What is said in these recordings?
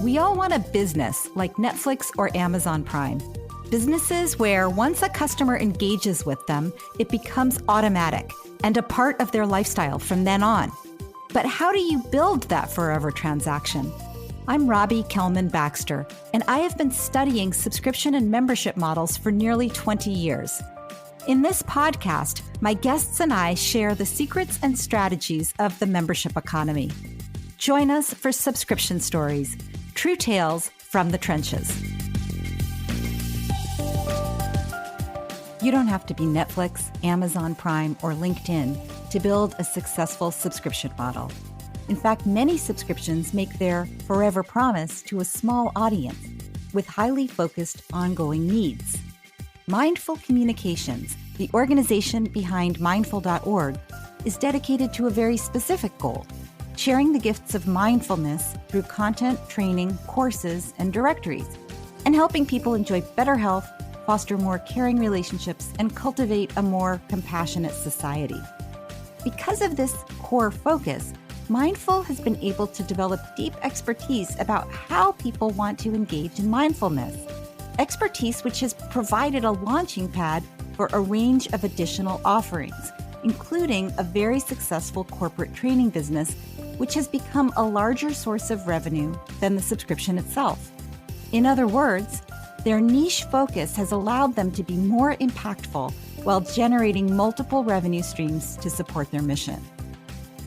We all want a business like Netflix or Amazon Prime. Businesses where once a customer engages with them, it becomes automatic and a part of their lifestyle from then on. But how do you build that forever transaction? I'm Robbie Kelman Baxter, and I have been studying subscription and membership models for nearly 20 years. In this podcast, my guests and I share the secrets and strategies of the membership economy. Join us for Subscription Stories, true tales from the trenches. You don't have to be Netflix, Amazon Prime, or LinkedIn to build a successful subscription model. In fact, many subscriptions make their forever promise to a small audience with highly focused ongoing needs. Mindful Communications, the organization behind mindful.org, is dedicated to a very specific goal: sharing the gifts of mindfulness through content, training, courses, and directories, and helping people enjoy better health, foster more caring relationships, and cultivate a more compassionate society. Because of this core focus, Mindful has been able to develop deep expertise about how people want to engage in mindfulness. Expertise which has provided a launching pad for a range of additional offerings, including a very successful corporate training business, which has become a larger source of revenue than the subscription itself. In other words, their niche focus has allowed them to be more impactful while generating multiple revenue streams to support their mission.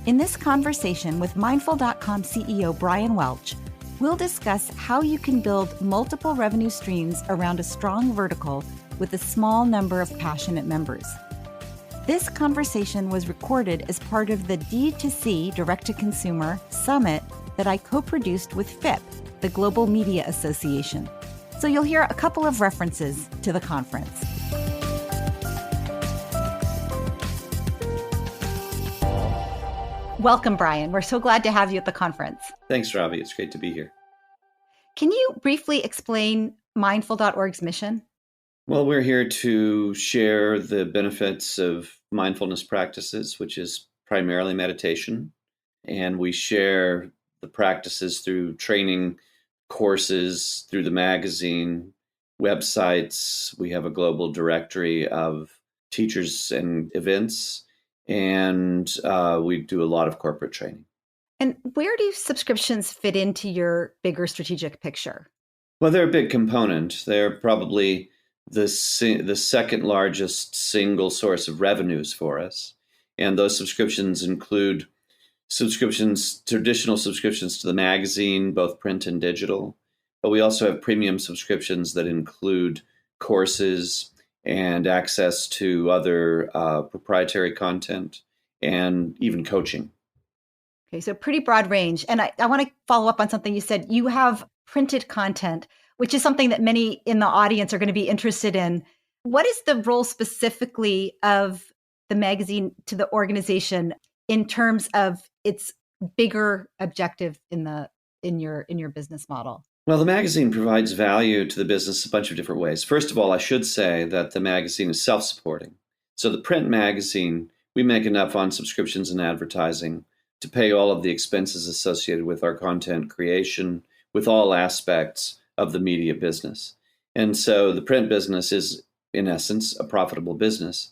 In this conversation with Mindful.com CEO Bryan Welch, we'll discuss how you can build multiple revenue streams around a strong vertical with a small number of passionate members. This conversation was recorded as part of the D2C Direct-to-Consumer Summit that I co-produced with FIPP, the Global Media Association. So you'll hear a couple of references to the conference. Welcome, Bryan. We're so glad to have you at the conference. Thanks, Robbie. It's great to be here. Can you briefly explain mindful.org's mission? Well, we're here to share the benefits of mindfulness practices, which is primarily meditation. And we share the practices through training courses, through the magazine, websites. We have a global directory of teachers and events, and we do a lot of corporate training. And where do subscriptions fit into your bigger strategic picture? Well, they're a big component. They're probably the second largest single source of revenues for us. And those subscriptions include traditional subscriptions to the magazine, both print and digital. But we also have premium subscriptions that include courses and access to other proprietary content and even coaching. Okay, so pretty broad range. And I want to follow up on something you said. You have printed content, which is something that many in the audience are going to be interested in. What is the role specifically of the magazine to the organization in terms of its bigger objective in your business model? Well, the magazine provides value to the business a bunch of different ways. First of all, I should say that the magazine is self-supporting. So the print magazine, we make enough on subscriptions and advertising to pay all of the expenses associated with our content creation, with all aspects of the media business. And so the print business is, in essence, a profitable business.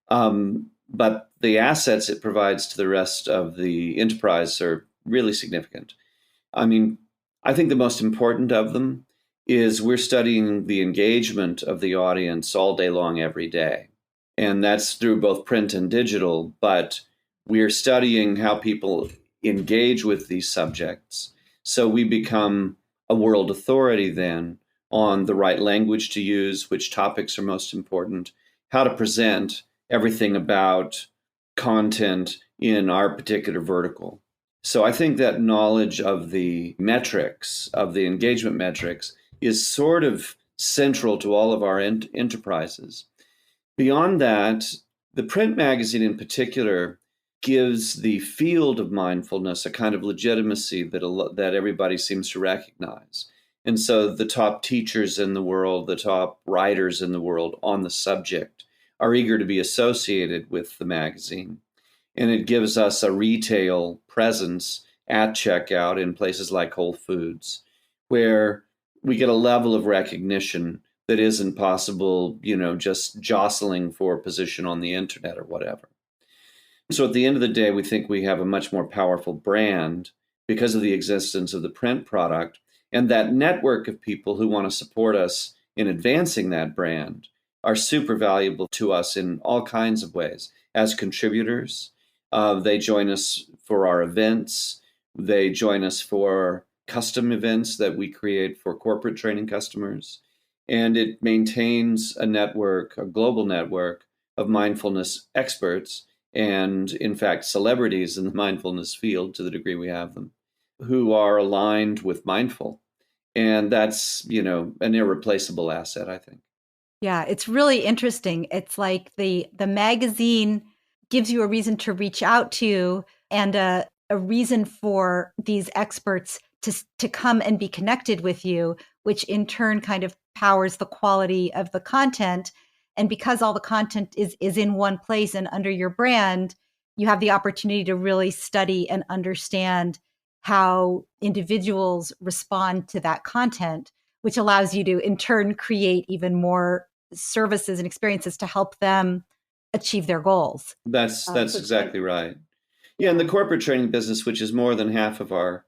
But the assets it provides to the rest of the enterprise are really significant. I think the most important of them is we're studying the engagement of the audience all day long, every day. And that's through both print and digital, but we're studying how people engage with these subjects. So we become a world authority then on the right language to use, which topics are most important, how to present everything about content in our particular vertical. So I think that knowledge of the metrics, of the engagement metrics, is sort of central to all of our enterprises. Beyond that, the print magazine in particular gives the field of mindfulness a kind of legitimacy that everybody seems to recognize. And so the top teachers in the world, the top writers in the world on the subject are eager to be associated with the magazine. And it gives us a retail presence at checkout in places like Whole Foods. where we get a level of recognition that isn't possible, just jostling for position on the internet or whatever. So at the end of the day, we think we have a much more powerful brand because of the existence of the print product, and that network of people who want to support us in advancing that brand are super valuable to us in all kinds of ways. As contributors, they join us for our events. They join us for custom events that we create for corporate training customers. And it maintains a network, a global network of mindfulness experts and, in fact, celebrities in the mindfulness field, to the degree we have them, who are aligned with mindful. And that's, an irreplaceable asset, I think. Yeah, it's really interesting. It's like the magazine gives you a reason to reach out to, and a reason for these experts to come and be connected with you, which in turn kind of powers the quality of the content. And because all the content is in one place and under your brand, you have the opportunity to really study and understand how individuals respond to that content, which allows you to in turn create even more services and experiences to help them achieve their goals. That's exactly right. Yeah, Yeah. in the corporate training business, which is more than half of our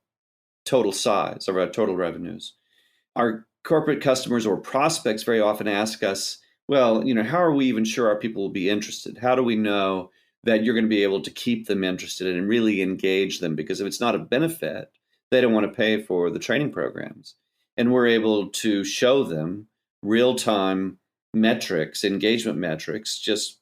total size, of our total revenues, our corporate customers or prospects very often ask us, well, how are we even sure our people will be interested? How do we know that you're going to be able to keep them interested and really engage them? Because if it's not a benefit, they don't want to pay for the training programs. And we're able to show them real-time metrics, engagement metrics, just,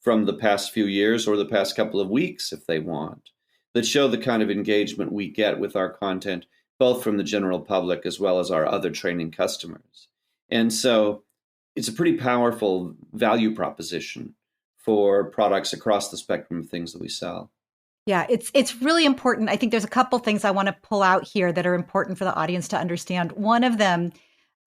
from the past few years or the past couple of weeks, if they want, that show the kind of engagement we get with our content, both from the general public as well as our other training customers. And so it's a pretty powerful value proposition for products across the spectrum of things that we sell. Yeah, it's really important. I think there's a couple things I want to pull out here that are important for the audience to understand. One of them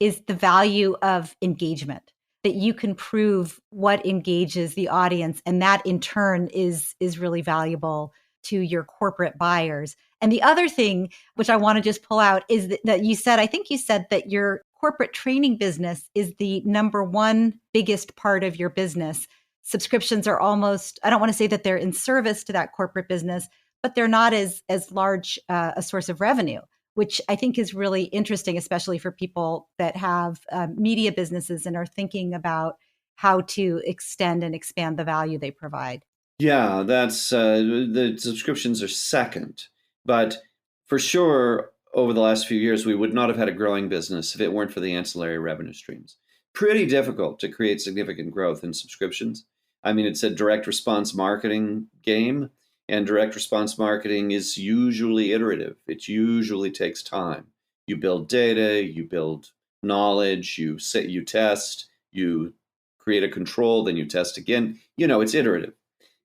is the value of engagement, that you can prove what engages the audience, and that in turn is really valuable to your corporate buyers. And the other thing, which I want to just pull out, is that you said, I think you said that your corporate training business is the number one biggest part of your business. Subscriptions are almost, I don't want to say that they're in service to that corporate business, but they're not as large a source of revenue, which I think is really interesting, especially for people that have media businesses and are thinking about how to extend and expand the value they provide. Yeah, that's the subscriptions are second. But for sure, over the last few years, we would not have had a growing business if it weren't for the ancillary revenue streams. Pretty difficult to create significant growth in subscriptions. I mean, it's a direct response marketing game, and direct response marketing is usually iterative. It usually takes time. You build data, you build knowledge, you test, you create a control, then you test again. It's iterative.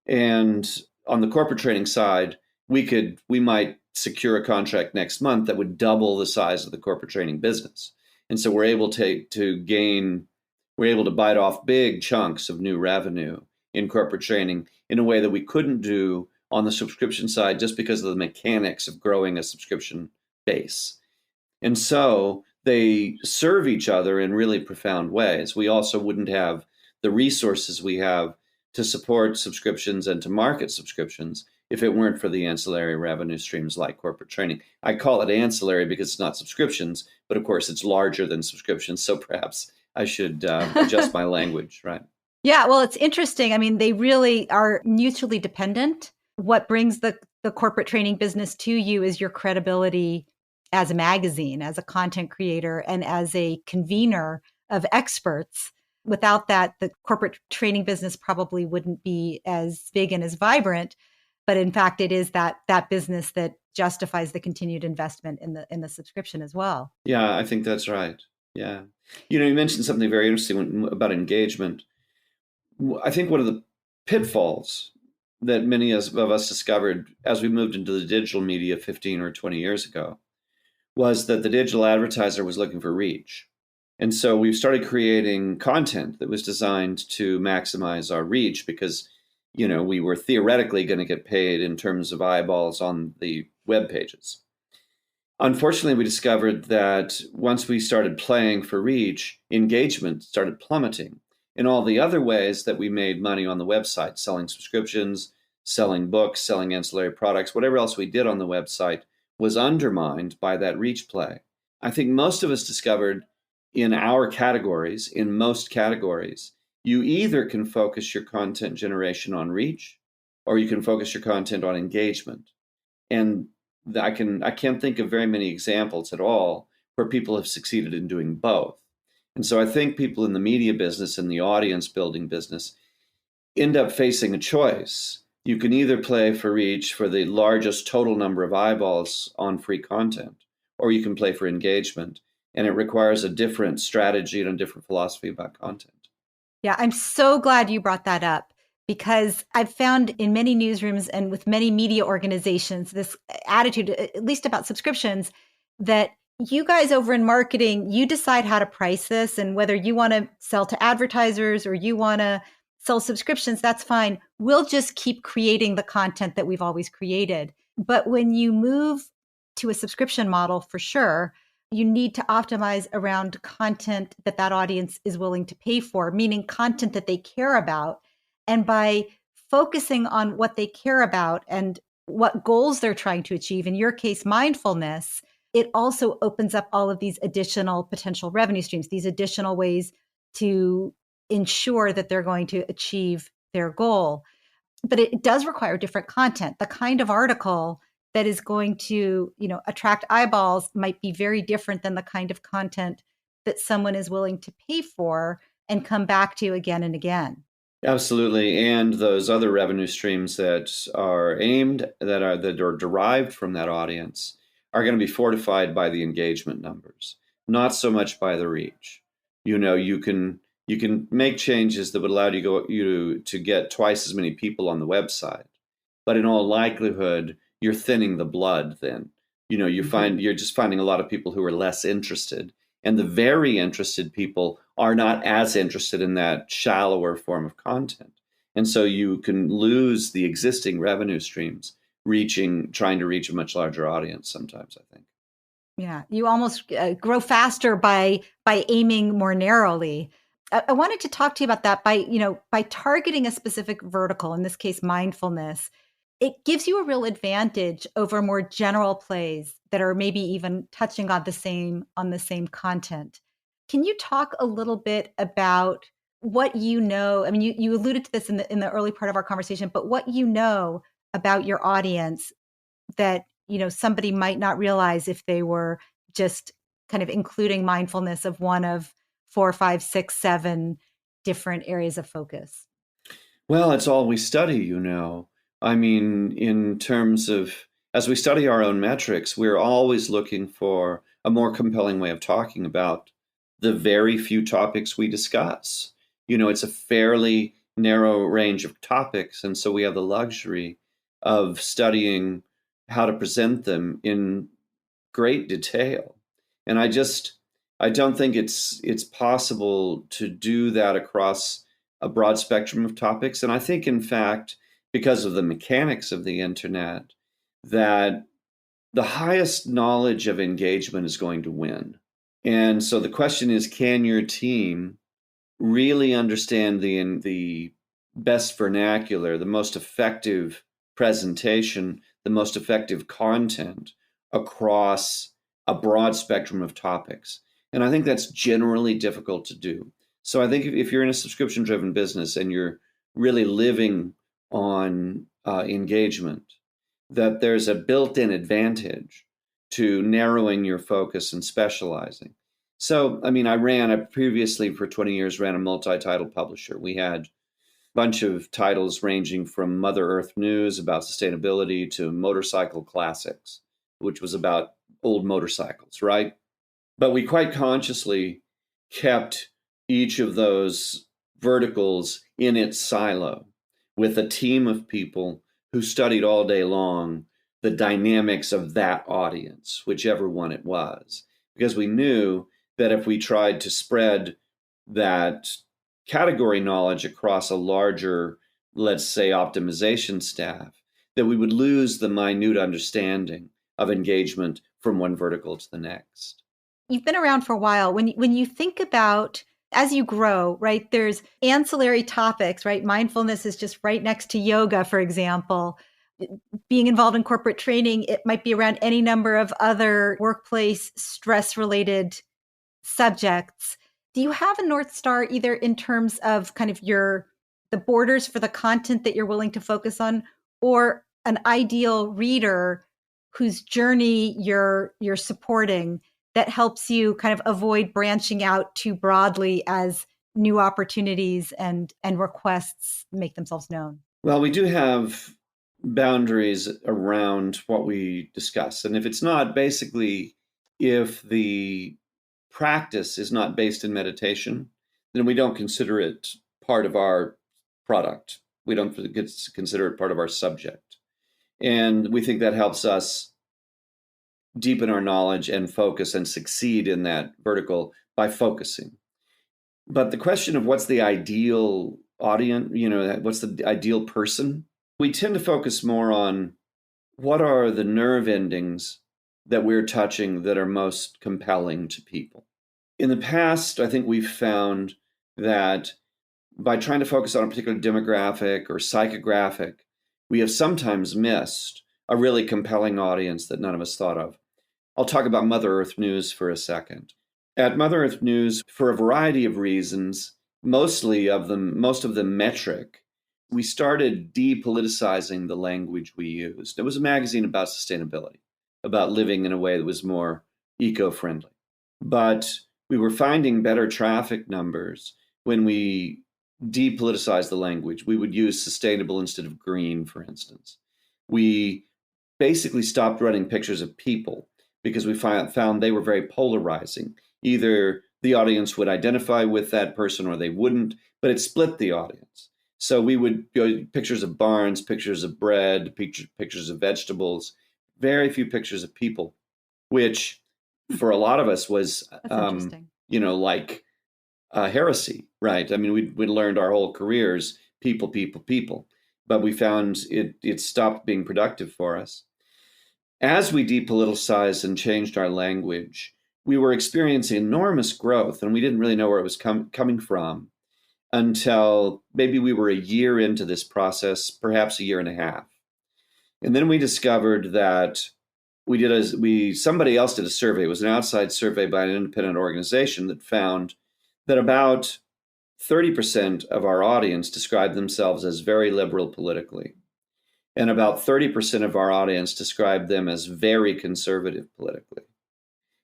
And on the corporate training side, we might secure a contract next month that would double the size of the corporate training business. And so we're able to bite off big chunks of new revenue in corporate training in a way that we couldn't do on the subscription side just because of the mechanics of growing a subscription base. And so they serve each other in really profound ways. We also wouldn't have the resources we have to support subscriptions and to market subscriptions if it weren't for the ancillary revenue streams like corporate training. I call it ancillary because it's not subscriptions, but of course it's larger than subscriptions. So perhaps I should adjust my language, right? Yeah, well, it's interesting. I mean, they really are mutually dependent. What brings the corporate training business to you is your credibility as a magazine, as a content creator, and as a convener of experts. Without that, the corporate training business probably wouldn't be as big and as vibrant. But in fact, it is that business that justifies the continued investment in the subscription as well. Yeah, I think that's right. Yeah. You mentioned something very interesting about engagement. I think one of the pitfalls that many of us discovered as we moved into the digital media 15 or 20 years ago was that the digital advertiser was looking for reach. And so we started creating content that was designed to maximize our reach because, we were theoretically going to get paid in terms of eyeballs on the web pages. Unfortunately, we discovered that once we started playing for reach, engagement started plummeting in all the other ways that we made money on the website, selling subscriptions, selling books, selling ancillary products, whatever else we did on the website was undermined by that reach play. I think most of us discovered in our categories, in most categories, you either can focus your content generation on reach or you can focus your content on engagement. And I can't think of very many examples at all where people have succeeded in doing both. And so I think people in the media business and the audience building business end up facing a choice. You can either play for reach for the largest total number of eyeballs on free content, or you can play for engagement. And it requires a different strategy and a different philosophy about content. Yeah, I'm so glad you brought that up because I've found in many newsrooms and with many media organizations this attitude, at least about subscriptions, that you guys over in marketing, you decide how to price this and whether you want to sell to advertisers or you want to sell subscriptions, that's fine. We'll just keep creating the content that we've always created. But when you move to a subscription model, for sure, you need to optimize around content that that audience is willing to pay for, meaning content that they care about. And by focusing on what they care about and what goals they're trying to achieve, in your case, mindfulness, it also opens up all of these additional potential revenue streams, these additional ways to ensure that they're going to achieve their goal. But it does require different content. The kind of article that is going to, attract eyeballs might be very different than the kind of content that someone is willing to pay for and come back to again and again. Absolutely. And those other revenue streams that are derived from that audience are going to be fortified by the engagement numbers, not so much by the reach. You can make changes that would allow you to get twice as many people on the website, but in all likelihood, you're thinning the blood. Then you're just finding a lot of people who are less interested, and the very interested people are not as interested in that shallower form of content, and so you can lose the existing revenue streams trying to reach a much larger audience sometimes, I think. Yeah, you almost grow faster by aiming more narrowly. I wanted to talk to you about that by targeting a specific vertical, in this case, mindfulness. It gives you a real advantage over more general plays that are maybe even touching on the same content. Can you talk a little bit about what you know? I mean, you alluded to this in the early part of our conversation, but what you know about your audience that somebody might not realize if they were just kind of including mindfulness of one of 4, 5, 6, 7 different areas of focus. Well, it's all we study. I mean, in terms of as we study our own metrics, we're always looking for a more compelling way of talking about the very few topics we discuss. It's a fairly narrow range of topics, and so we have the luxury of studying how to present them in great detail. And I don't think it's possible to do that across a broad spectrum of topics. And I think, in fact, because of the mechanics of the internet, that the highest knowledge of engagement is going to win. And so the question is, can your team really understand the best vernacular, the most effective presentation, the most effective content across a broad spectrum of topics? And I think that's generally difficult to do. So I think if you're in a subscription driven business and you're really living on engagement, that there's a built in advantage to narrowing your focus and specializing. So, I mean, I previously for 20 years ran a multi-title publisher. We had a bunch of titles ranging from Mother Earth News about sustainability to Motorcycle Classics, which was about old motorcycles, right? But we quite consciously kept each of those verticals in its silo with a team of people who studied all day long the dynamics of that audience, whichever one it was, because we knew that if we tried to spread that category knowledge across a larger, let's say, optimization staff, that we would lose the minute understanding of engagement from one vertical to the next. You've been around for a while. When you think about as you grow, right, there's ancillary topics, right? Mindfulness is just right next to yoga, for example. Being involved in corporate training, it might be around any number of other workplace stress related subjects. Do you have a North Star either in terms of kind of the borders for the content that you're willing to focus on, or an ideal reader whose journey you're supporting that helps you kind of avoid branching out too broadly as new opportunities and requests make themselves known? Well, we do have boundaries around what we discuss. And if it's not, basically, if the practice is not based in meditation, then we don't consider it part of our product. We don't consider it part of our subject. And we think that helps us deepen our knowledge and focus and succeed in that vertical by focusing. But the question of what's the ideal audience, what's the ideal person, we tend to focus more on what are the nerve endings that we're touching that are most compelling to people. In the past, I think we've found that by trying to focus on a particular demographic or psychographic, we have sometimes missed a really compelling audience that none of us thought of. I'll talk about Mother Earth News for a second. At Mother Earth News, for a variety of reasons, most of them metric, we started depoliticizing the language we used. It was a magazine about sustainability, about living in a way that was more eco-friendly. But we were finding better traffic numbers when we depoliticized the language. We would use sustainable instead of green, for instance. We basically stopped running pictures of people because we found they were very polarizing. Either the audience would identify with that person or they wouldn't, but it split the audience. So we would go pictures of barns, pictures of bread, pictures of vegetables, very few pictures of people, which for a lot of us was, like heresy, right? I mean, we learned our whole careers, people, but we found it stopped being productive for us. As we depoliticized and changed our language, we were experiencing enormous growth, and we didn't really know where it was coming from until maybe we were a year into this process, perhaps a year and a half. And then we discovered that somebody else did a survey. It was an outside survey by an independent organization that found that about 30% of our audience described themselves as very liberal politically. And about 30% of our audience described them as very conservative politically.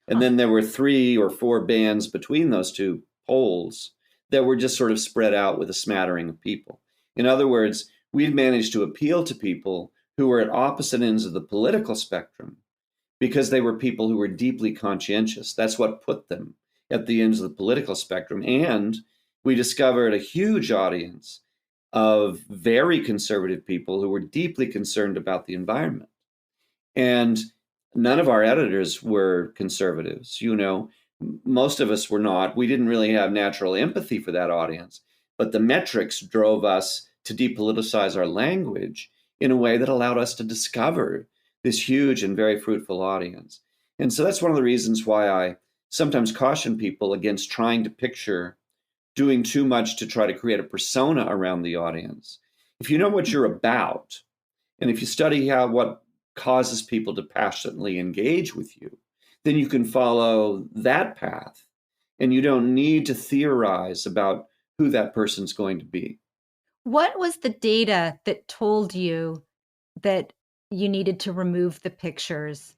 And then there were 3 or 4 bands between those two poles that were just sort of spread out with a smattering of people. In other words, we'd managed to appeal to people who were at opposite ends of the political spectrum because they were people who were deeply conscientious. That's what put them at the ends of the political spectrum. And we discovered a huge audience of very conservative people who were deeply concerned about the environment. And none of our editors were conservatives. Most of us were not. We didn't really have natural empathy for that audience. But the metrics drove us to depoliticize our language in a way that allowed us to discover this huge and very fruitful audience. And so that's one of the reasons why I sometimes caution people against trying to picture doing too much to try to create a persona around the audience. If you know what you're about, and if you study what causes people to passionately engage with you, then you can follow that path, and you don't need to theorize about who that person's going to be. What was the data that told you that you needed to remove the pictures?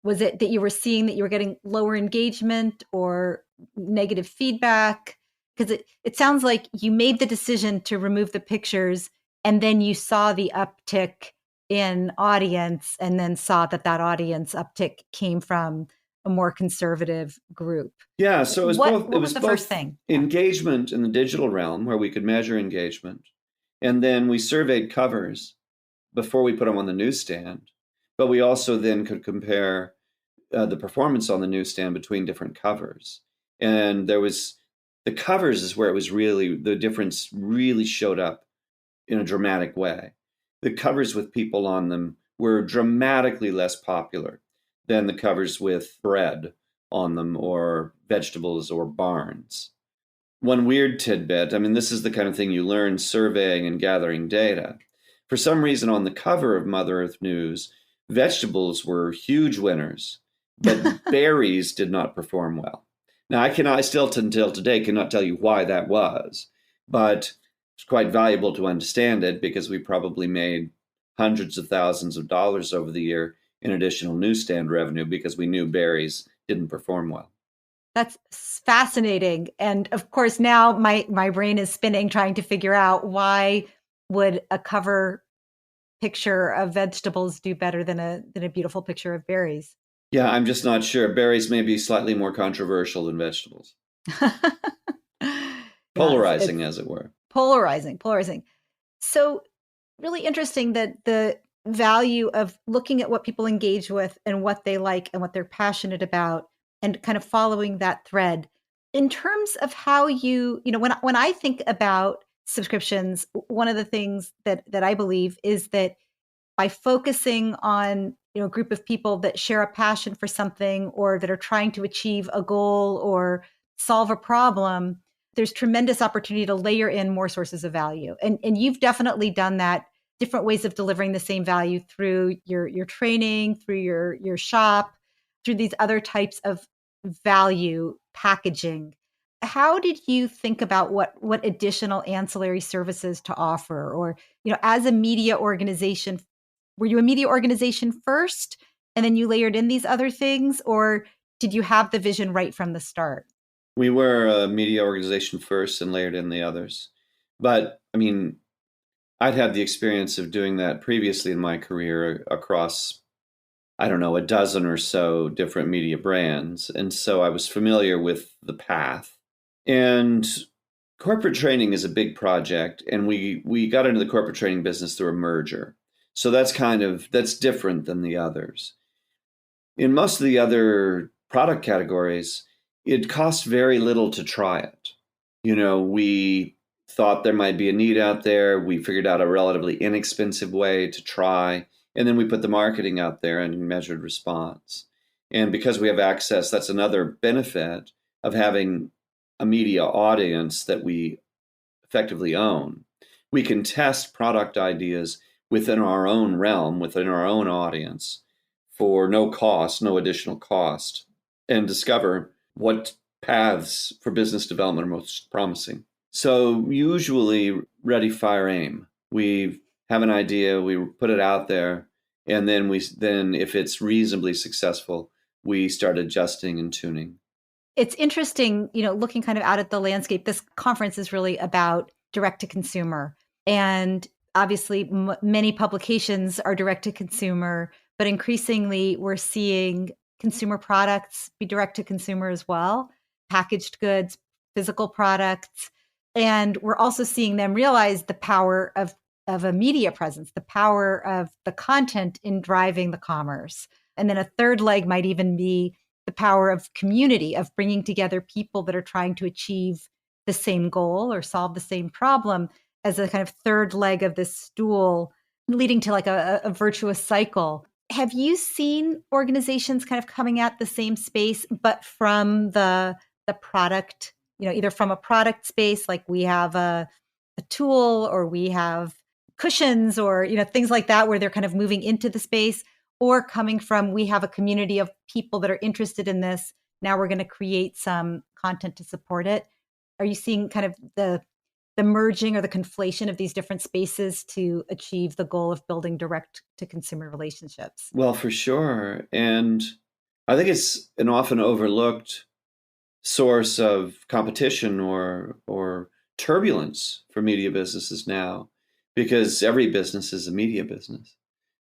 Was it that you were seeing that you were getting lower engagement or negative feedback? Because it sounds like you made the decision to remove the pictures and then you saw the uptick in audience and then saw that audience uptick came from a more conservative group. Yeah, so it was both. What was the first thing? Engagement in the digital realm, where we could measure engagement, and then we surveyed covers before we put them on the newsstand. But we also then could compare the performance on the newsstand between different covers, and the covers is where it was really the difference really showed up in a dramatic way. The covers with people on them were dramatically less popular. than the covers with bread on them or vegetables or barns. One weird tidbit, I mean, this is the kind of thing you learn surveying and gathering data. For some reason, on the cover of Mother Earth News, vegetables were huge winners, but berries did not perform well. Now, I still until today cannot tell you why that was, but it's quite valuable to understand it because we probably made hundreds of thousands of dollars over the year in additional newsstand revenue because we knew berries didn't perform well. That's fascinating. And of course, now my brain is spinning trying to figure out why would a cover picture of vegetables do better than a beautiful picture of berries. Yeah, I'm just not sure. Berries may be slightly more controversial than vegetables. Polarizing, as it were. Polarizing. So really interesting that the value of looking at what people engage with and what they like and what they're passionate about and kind of following that thread. In terms of how when I think about subscriptions, one of the things that I believe is that by focusing on a group of people that share a passion for something or that are trying to achieve a goal or solve a problem, there's tremendous opportunity to layer in more sources of value. And you've definitely done that, different ways of delivering the same value through your training, through your shop, through these other types of value packaging. How did you think about what additional ancillary services to offer? Or, as a media organization, were you a media organization first and then you layered in these other things? Or did you have the vision right from the start? We were a media organization first and layered in the others. But I mean, I'd had the experience of doing that previously in my career across, I don't know, a dozen or so different media brands. And so I was familiar with the path. And corporate training is a big project. And we got into the corporate training business through a merger. So that's different than the others. In most of the other product categories, it costs very little to try it. We thought there might be a need out there. We figured out a relatively inexpensive way to try. And then we put the marketing out there and measured response. And because we have access, that's another benefit of having a media audience that we effectively own. We can test product ideas within our own realm, within our own audience, for no cost, no additional cost, and discover what paths for business development are most promising. So usually ready, fire, aim. We have an idea, we put it out there, and then if it's reasonably successful, we start adjusting and tuning. It's interesting, looking kind of out at the landscape. This conference is really about direct to consumer. And obviously, many publications are direct to consumer, but increasingly we're seeing consumer products be direct to consumer as well, packaged goods, physical products. And we're also seeing them realize the power of a media presence, the power of the content in driving the commerce. And then a third leg might even be the power of community, of bringing together people that are trying to achieve the same goal or solve the same problem as a kind of third leg of this stool, leading to like a virtuous cycle. Have you seen organizations kind of coming at the same space, but from the product, either from a product space, like we have a tool or we have cushions or, things like that, where they're kind of moving into the space, or coming from, we have a community of people that are interested in this. Now we're going to create some content to support it. Are you seeing kind of the merging or the conflation of these different spaces to achieve the goal of building direct to consumer relationships? Well, for sure. And I think it's an often overlooked source of competition or turbulence for media businesses now, because every business is a media business.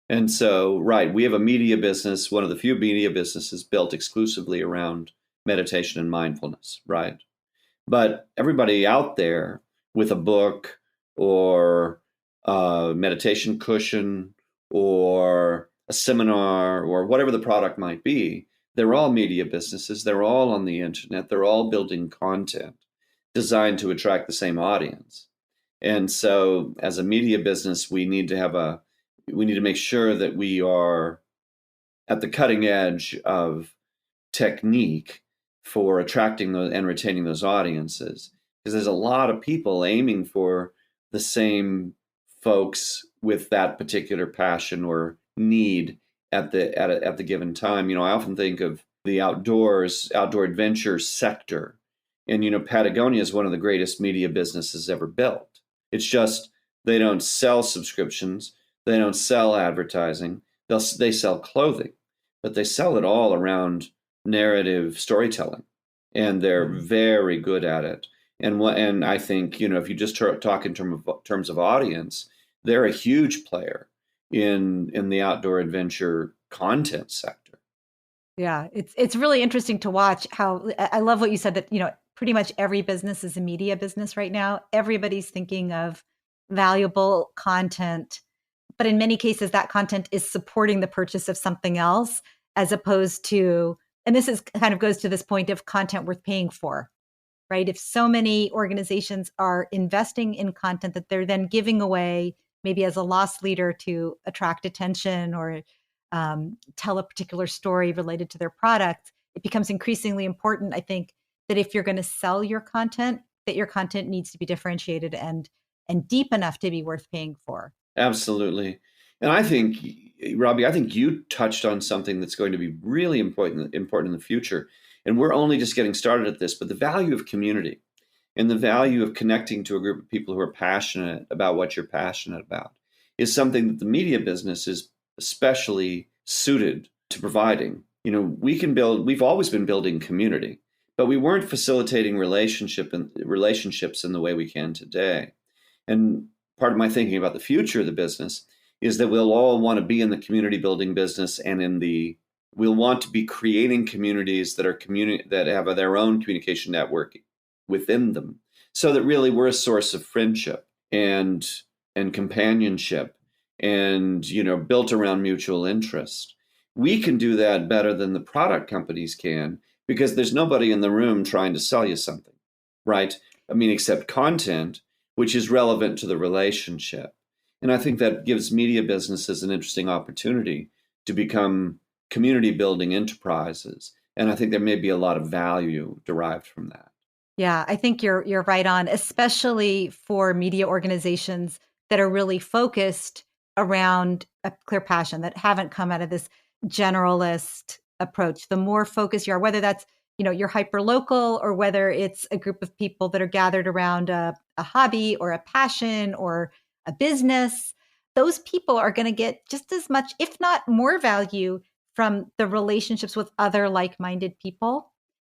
And so, right, we have a media business, one of the few media businesses built exclusively around meditation and mindfulness, right? But everybody out there with a book or a meditation cushion or a seminar or whatever the product might be, they're all media businesses. They're all on the internet. They're all building content designed to attract the same audience. And so as a media business, we need to make sure that we are at the cutting edge of technique for attracting those and retaining those audiences, because there's a lot of people aiming for the same folks with that particular passion or need at the given time. I often think of the outdoor adventure sector, and Patagonia is one of the greatest media businesses ever built. It's just they don't sell subscriptions, they don't sell advertising, they sell clothing, but they sell it all around narrative storytelling, and they're very good at it. And I think if you just talk in terms of audience, they're a huge player in the outdoor adventure content sector. Yeah, it's really interesting to watch how I love what you said that, pretty much every business is a media business right now. Everybody's thinking of valuable content, but in many cases that content is supporting the purchase of something else as opposed to, and this is kind of goes to this point of content worth paying for, right? If so many organizations are investing in content that they're then giving away, maybe as a loss leader to attract attention or tell a particular story related to their product, it becomes increasingly important, I think, that if you're going to sell your content, that your content needs to be differentiated and deep enough to be worth paying for. Absolutely. And I think, Robbie, I think you touched on something that's going to be really important in the future. And we're only just getting started at this, but the value of community and the value of connecting to a group of people who are passionate about what you're passionate about is something that the media business is especially suited to providing. We've always been building community, but we weren't facilitating relationships in the way we can today. And part of my thinking about the future of the business is that we'll all want to be in the community building business, and we'll want to be creating communities that have their own communication network within them, so that really we're a source of friendship and companionship, and built around mutual interest. We can do that better than the product companies can, because there's nobody in the room trying to sell you something, right? I mean, except content, which is relevant to the relationship. And I think that gives media businesses an interesting opportunity to become community building enterprises. And I think there may be a lot of value derived from that. Yeah, I think you're right on, especially for media organizations that are really focused around a clear passion, that haven't come out of this generalist approach. The more focused you are, whether that's, you're hyper local, or whether it's a group of people that are gathered around a hobby or a passion or a business, those people are going to get just as much, if not more value from the relationships with other like-minded people,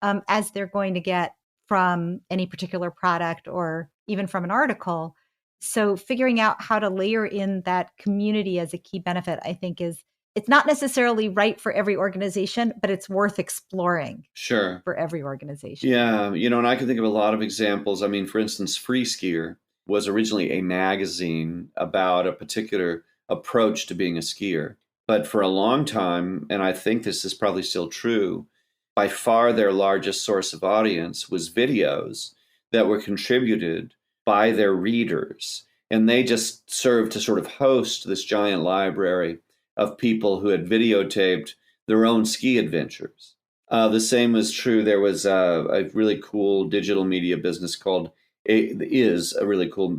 as they're going to get from any particular product or even from an article. So figuring out how to layer in that community as a key benefit, I think it's not necessarily right for every organization, but it's worth exploring. Sure. For every organization. Yeah, and I can think of a lot of examples. I mean, for instance, Free Skier was originally a magazine about a particular approach to being a skier. But for a long time, and I think this is probably still true, by far their largest source of audience was videos that were contributed by their readers. And they just served to sort of host this giant library of people who had videotaped their own ski adventures. The same was true. There was a really cool digital media business called digital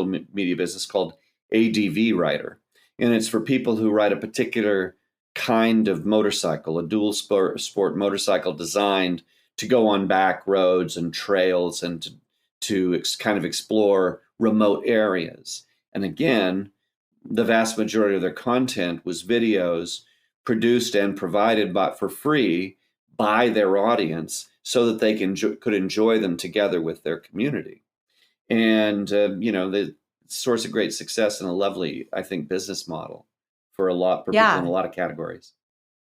media business called ADV Writer, and it's for people who ride a particular kind of motorcycle, a dual sport motorcycle designed to go on back roads and trails and to kind of explore remote areas. And again, the vast majority of their content was videos produced and provided for free by their audience, so that they could enjoy them together with their community. And the source of great success and a lovely, I think, business model for people in a lot of categories.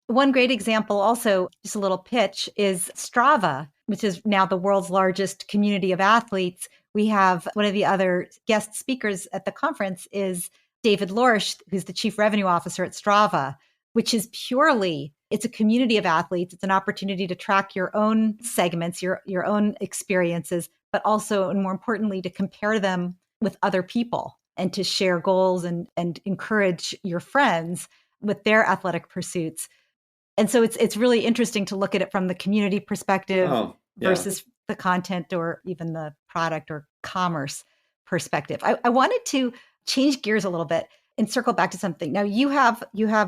One great example also, just a little pitch, is Strava, which is now the world's largest community of athletes. We have one of the other guest speakers at the conference is David Lorsch, who's the chief revenue officer at Strava, which is it's a community of athletes. It's an opportunity to track your own segments, your own experiences, but also, and more importantly, to compare them with other people and to share goals and encourage your friends with their athletic pursuits. And so it's really interesting to look at it from the community perspective Oh, yeah. versus the content or even the product or commerce perspective. I wanted to change gears a little bit and circle back to something. Now you have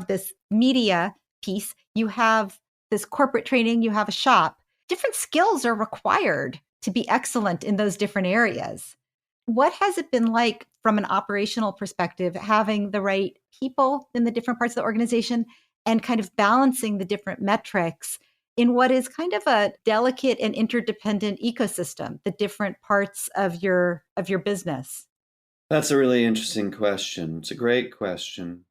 this media piece, you have this corporate training, you have a shop. Different skills are required to be excellent in those different areas. What has it been like from an operational perspective, having the right people in the different parts of the organization and kind of balancing the different metrics in what is kind of a delicate and interdependent ecosystem, the different parts of your business? That's a really interesting question. It's a great question.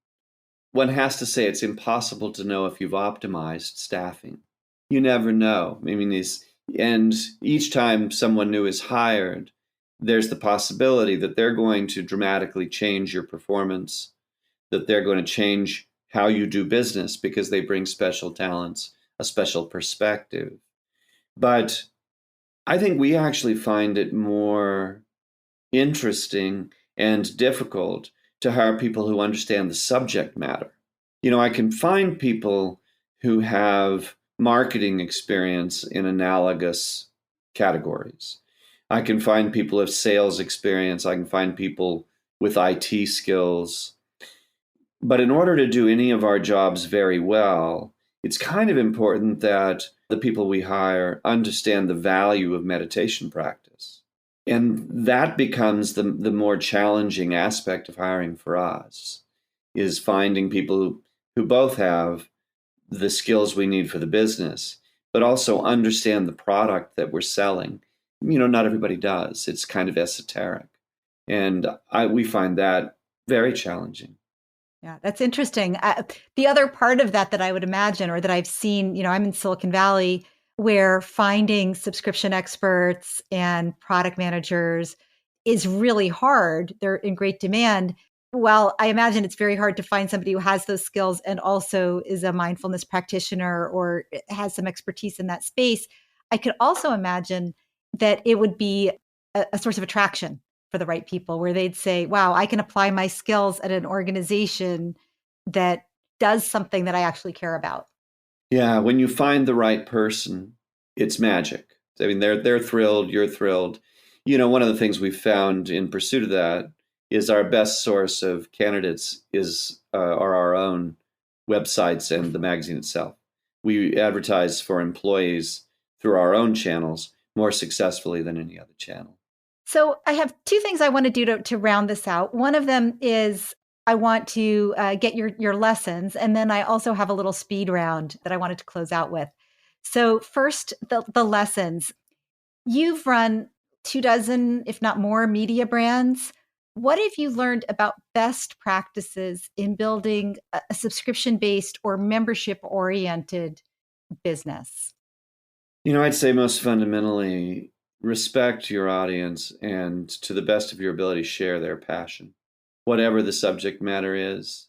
One has to say it's impossible to know if you've optimized staffing. You never know. I mean, and each time someone new is hired, there's the possibility that they're going to dramatically change your performance, that they're going to change how you do business because they bring special talents, a special perspective. But I think we actually find it more interesting and difficult to hire people who understand the subject matter. I can find people who have marketing experience in analogous categories. I can find people with sales experience. I can find people with IT skills. But in order to do any of our jobs very well, it's kind of important that the people we hire understand the value of meditation practice. And that becomes the more challenging aspect of hiring for us, is finding people who both have the skills we need for the business, but also understand the product that we're selling. Not everybody does. It's kind of esoteric. And we find that very challenging. Yeah, that's interesting. The other part of that I would imagine, or that I've seen, I'm in Silicon Valley, where finding subscription experts and product managers is really hard. They're in great demand. Well, I imagine it's very hard to find somebody who has those skills and also is a mindfulness practitioner or has some expertise in that space. I could also imagine that it would be a source of attraction for the right people, where they'd say, wow, I can apply my skills at an organization that does something that I actually care about. Yeah, when you find the right person, it's magic. I mean, they're thrilled, you're thrilled. One of the things we've found in pursuit of that is our best source of candidates are our own websites and the magazine itself. We advertise for employees through our own channels more successfully than any other channel. So I have two things I want to do to round this out. One of them is I want to get your lessons, and then I also have a little speed round that I wanted to close out with. So first, the lessons. You've run 24, if not more, media brands. What have you learned about best practices in building a subscription-based or membership-oriented business? I'd say most fundamentally, respect your audience and to the best of your ability, share their passion. Whatever the subject matter is,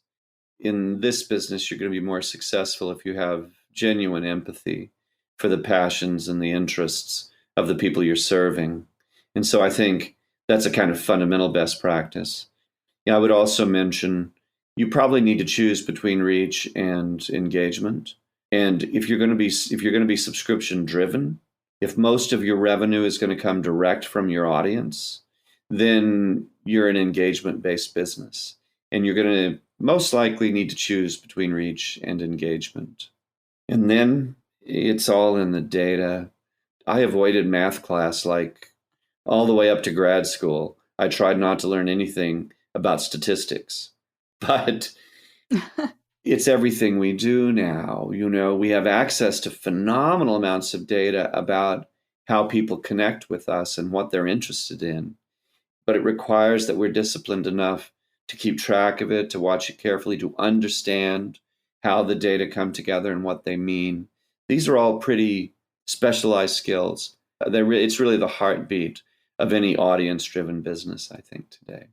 in this business, you're going to be more successful if you have genuine empathy for the passions and the interests of the people you're serving. And so I think that's a kind of fundamental best practice. Yeah, I would also mention you probably need to choose between reach and engagement. And if you're going to be subscription driven, if most of your revenue is going to come direct from your audience, then you're an engagement based business. And you're going to most likely need to choose between reach and engagement. And then it's all in the data. I avoided math class like all the way up to grad school. I tried not to learn anything about statistics, but it's everything we do now. We have access to phenomenal amounts of data about how people connect with us and what they're interested in. But it requires that we're disciplined enough to keep track of it, to watch it carefully, to understand how the data come together and what they mean. These are all pretty specialized skills. It's really the heartbeat of any audience-driven business, I think, today.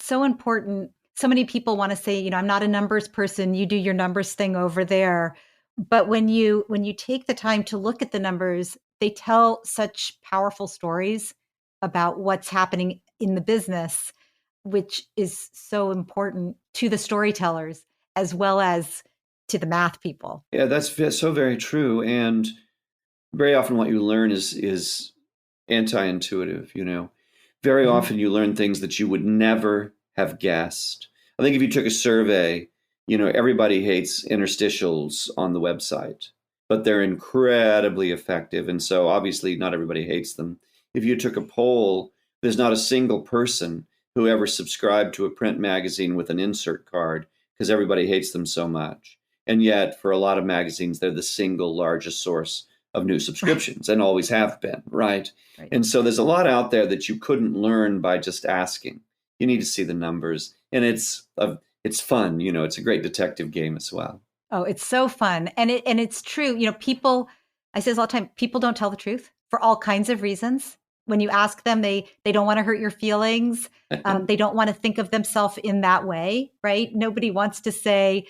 So important. So many people want to say, I'm not a numbers person. You do your numbers thing over there. But when you take the time to look at the numbers, they tell such powerful stories about what's happening in the business, which is so important to the storytellers as well as to the math people. Yeah, that's so very true. And very often what you learn is anti-intuitive, Very Mhm. often you learn things that you would never have guessed. I think if you took a survey, everybody hates interstitials on the website, but they're incredibly effective. And so obviously not everybody hates them. If you took a poll, there's not a single person who ever subscribed to a print magazine with an insert card because everybody hates them so much. And yet, for a lot of magazines, they're the single largest source of new subscriptions and always have been, right? Right. And so there's a lot out there that you couldn't learn by just asking. You need to see the numbers, and it's fun. It's a great detective game as well. Oh, it's so fun. And it's true. People, I say this all the time, people don't tell the truth for all kinds of reasons. When you ask them, they don't want to hurt your feelings. They don't want to think of themselves in that way, right? Nobody wants to say,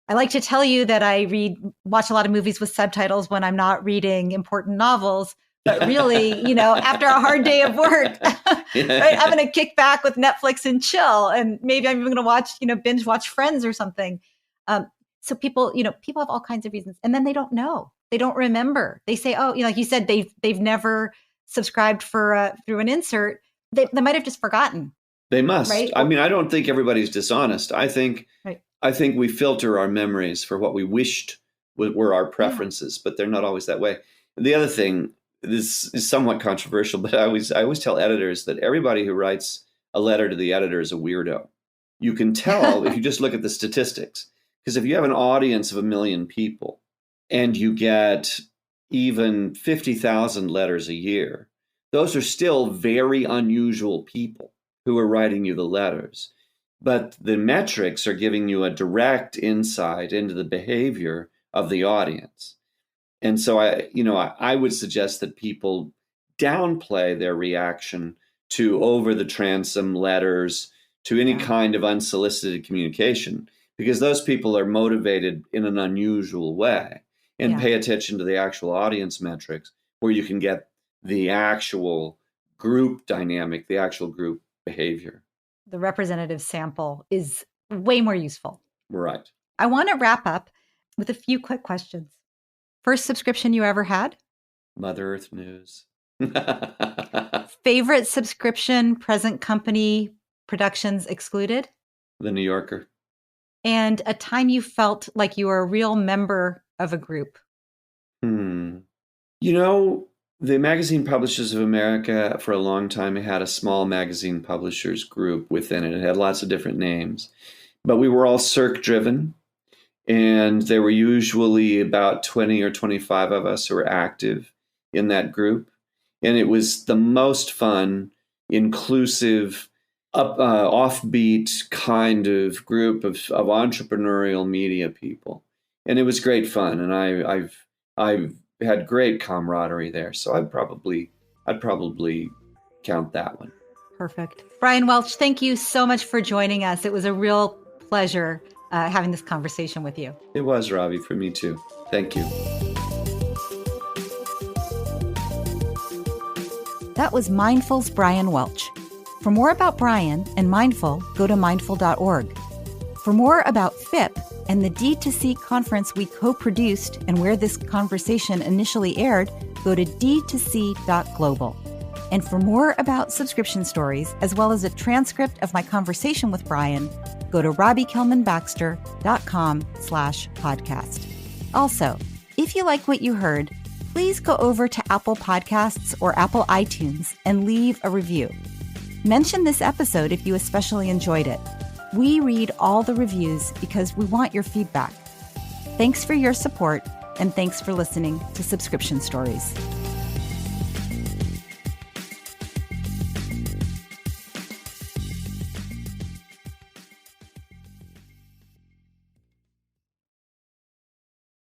I like to tell you that I watch a lot of movies with subtitles when I'm not reading important novels. But really, after a hard day of work, right, I'm going to kick back with Netflix and chill. And maybe I'm even going to watch, binge watch Friends or something. So people have all kinds of reasons. And then they don't know. They don't remember. They say, oh, like you said, they've never subscribed for through an insert. They might have just forgotten. They must. Right? I mean, I don't think everybody's dishonest. I think we filter our memories for what we wished were our preferences, but they're not always that way. And the other thing, this is somewhat controversial, but I always tell editors that everybody who writes a letter to the editor is a weirdo. You can tell if you just look at the statistics, because if you have an audience of 1 million people and you get even 50,000 letters a year, those are still very unusual people who are writing you the letters. But the metrics are giving you a direct insight into the behavior of the audience. And so I would suggest that people downplay their reaction to over the transom letters, to any kind of unsolicited communication, because those people are motivated in an unusual way, and pay attention to the actual audience metrics where you can get the actual group dynamic, the actual group behavior. The representative sample is way more useful. Right. I want to wrap up with a few quick questions. First subscription you ever had? Mother Earth News. Favorite subscription, present company, productions excluded? The New Yorker. And a time you felt like you were a real member of a group? The Magazine Publishers of America, for a long time, had a small magazine publishers group within it. It had lots of different names, but we were all circ-driven, and there were usually about 20 or 25 of us who were active in that group. And it was the most fun, inclusive, offbeat kind of group of entrepreneurial media people. And it was great fun. And I've had great camaraderie there. So I'd probably count that one. Perfect. Bryan Welch, thank you so much for joining us. It was a real pleasure having this conversation with you. It was, Ravi, for me too. Thank you. That was Mindful's Bryan Welch. For more about Bryan and Mindful, go to mindful.org. For more about FIPP and the D2C conference we co-produced and where this conversation initially aired, go to d2c.global. And for more about subscription stories, as well as a transcript of my conversation with Bryan, go to robbiekelmanbaxter.com/podcast. Also, if you like what you heard, please go over to Apple Podcasts or Apple iTunes and leave a review. Mention this episode if you especially enjoyed it. We read all the reviews because we want your feedback. Thanks for your support, and thanks for listening to Subscription Stories.